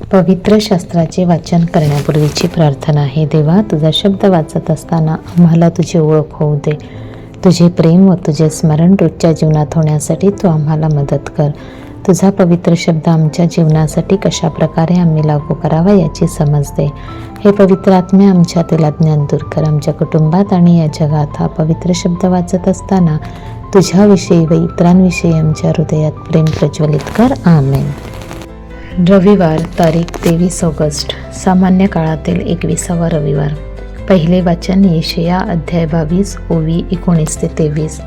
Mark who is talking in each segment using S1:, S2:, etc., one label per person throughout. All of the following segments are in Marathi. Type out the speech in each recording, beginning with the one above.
S1: पवित्र शास्त्राचे वाचन करण्यापूर्वीची प्रार्थना. हे देवा, तुझा शब्द वाचत असताना आम्हाला तुझी ओळख होऊ दे. तुझे प्रेम व तुझे स्मरण रोजच्या जीवनात होण्यासाठी तू आम्हाला मदत कर. तुझा पवित्र शब्द आमच्या जीवनासाठी कशा प्रकारे आम्ही लागू करावा याची समज दे. हे पवित्र आत्मे, आमच्यातील अज्ञान दूर कर. आमच्या कुटुंबात आणि या जगात हा पवित्र शब्द वाचत असताना तुझ्याविषयी व इतरांविषयी आमच्या हृदयात प्रेम प्रज्वलित कर. आमेन. रविवार, तारीख 23 ऑगस्ट, सामान्य काळातील 21वा रविवार. पहिले वाचन येशया अध्याय 22 ओवी 19 ते 23.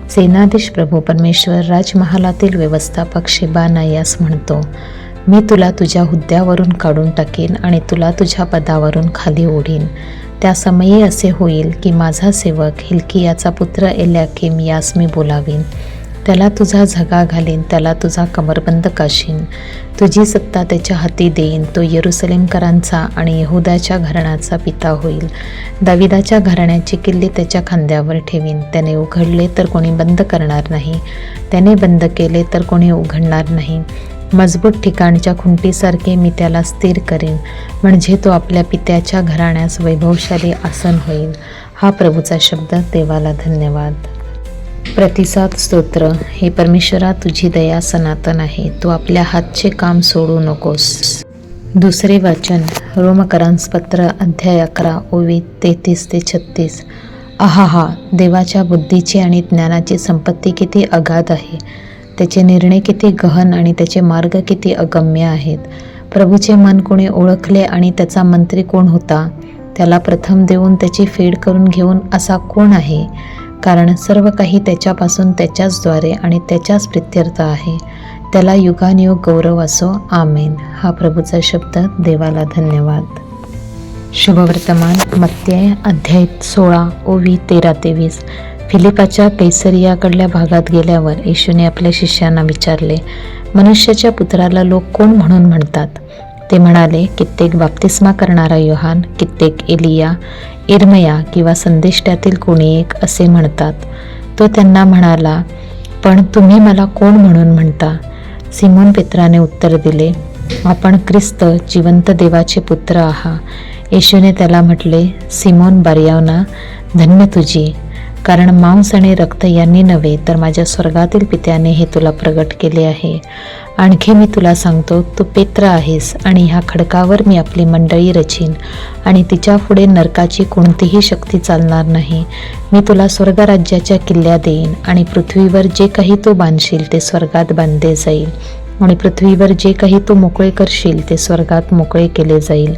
S1: सेनाधीश प्रभू परमेश्वर राजमहालातील व्यवस्थापक शेबाना यास म्हणतो, मी तुला तुझ्या हुद्द्यावरून काढून टाकेन आणि तुला तुझ्या पदावरून खाली ओढीन. त्या समयी असे होईल की माझा सेवक हिल्कियाचा पुत्र एल्याकीम यास मी बोलावीन. त्याला तुझा झगा घालीन, त्याला तुझा कमरबंद काशीन. तुझी सत्ता त्याच्या हाती देईन. तो येरुसलेमकरांचा आणि यहुदाच्या घराण्याचा पिता होईल. दाविदाच्या घराण्याची किल्ली त्याच्या खांद्यावर ठेवीन. त्याने उघडले तर कोणी बंद करणार नाही, त्याने बंद केले तर कोणी उघडणार नाही. मजबूत ठिकाणच्या खुंटीसारखे मी त्याला स्थिर करीन, म्हणजे तो आपल्या पित्याच्या घराण्यास वैभवशाली आसन होईल. हा प्रभूचा शब्द. देवाला धन्यवाद. प्रतिसाद स्तोत्र. हे परमेश्वरा, तुझी दया सनातन आहे. तू आपल्या हातचे काम सोडू नकोस. दुसरे वाचन रोमकरांस पत्र अध्याय 11 ओवी 33 ते 36. आहा, देवाच्या बुद्धीची आणि ज्ञानाची संपत्ती किती अगाध आहे. त्याचे निर्णय किती गहन आणि त्याचे मार्ग किती अगम्य आहेत. प्रभूचे मन कोणी ओळखले आणि त्याचा मंत्री कोण होता? त्याला प्रथम देऊन त्याची फेड करून घेऊन असा कोण आहे? कारण सर्व काही त्याच्यापासून, त्याच्याचद्वारे आणि त्याच्याच प्रित्यर्थ आहे. त्याला युगानुयुग गौरव असो. आमेन. हा प्रभूचा शब्द. देवाला धन्यवाद. शुभवर्तमान. मत्तेय अध्याय 16 ओवी 13 ते 20. फिलिपाच्या कैसरियाकडल्या भागात गेल्यावर येशूने आपल्या शिष्यांना विचारले, मनुष्याच्या पुत्राला लोक कोण म्हणून म्हणतात? ते म्हणाले, कित्येक बाप्तिस्मा करणारा योहान, कित्येक एलिया, इर्मया किंवा संदेष्ट्यातील कोणी एक असे म्हणतात. तो त्यांना म्हणाला, पण तुम्ही मला कोण म्हणून म्हणता? सिमोन पेत्राने उत्तर दिले, आपण ख्रिस्त, जिवंत देवाचे पुत्र आहात. येशूने त्याला म्हटले, सिमोन बारयोना, धन्य तुझी, कारण मांस आणि रक्त यांनी नव्हे तर माझ्या स्वर्गातील पित्याने हे तुला प्रगट केले आहे. आणखी मी तुला सांगतो, तू पेत्र आहेस आणि ह्या खडकावर मी आपली मंडळी रचीन आणि तिच्या पुढे नरकाची कोणतीही शक्ती चालणार नाही. मी तुला स्वर्गराज्याच्या किल्ल्या देईन आणि पृथ्वीवर जे काही तू बांधशील ते स्वर्गात बांधले जाईल आणि पृथ्वीवर जे काही तू मोकळे करशील ते स्वर्गात मोकळे केले जाईल.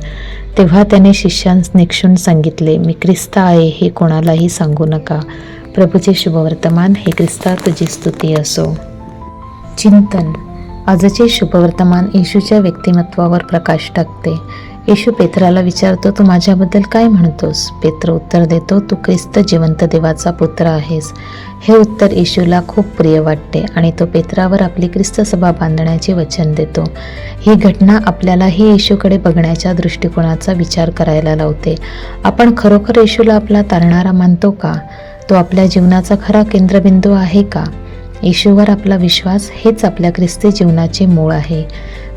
S1: तेव्हा त्याने शिष्यांस निक्षून सांगितले, मी ख्रिस्त आहे हे कोणालाही सांगू नका. प्रभूचे शुभवर्तमान. हे ख्रिस्ता तुझी स्तुती असो. चिंतन. आजचे शुभवर्तमान येशूच्या व्यक्तिमत्वावर प्रकाश टाकते. येशू पेत्राला विचारतो, तू माझ्याबद्दल काय म्हणतोस? पेत्र उत्तर देतो, तू ख्रिस्त, जिवंत देवाचा पुत्र आहेस. हे उत्तर येशूला खूप प्रिय वाटते आणि तो पेत्रावर आपली ख्रिस्त सभा बांधण्याचे वचन देतो. ही घटना आपल्यालाही येशूकडे बघण्याच्या दृष्टिकोनाचा विचार करायला लावते. आपण खरोखर येशूला आपला तारणारा मानतो का? तो आपल्या जीवनाचा खरा केंद्रबिंदू आहे का? येशूवर आपला विश्वास हेच आपल्या ख्रिस्ती जीवनाचे मूळ आहे.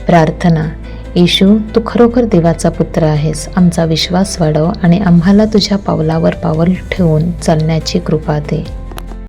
S1: प्रार्थना. येशू, तू खरोखर देवाचा पुत्र आहेस. आमचा विश्वास वाढव आणि आम्हाला तुझ्या पावलावर पाऊल ठेवून चालण्याची कृपा दे.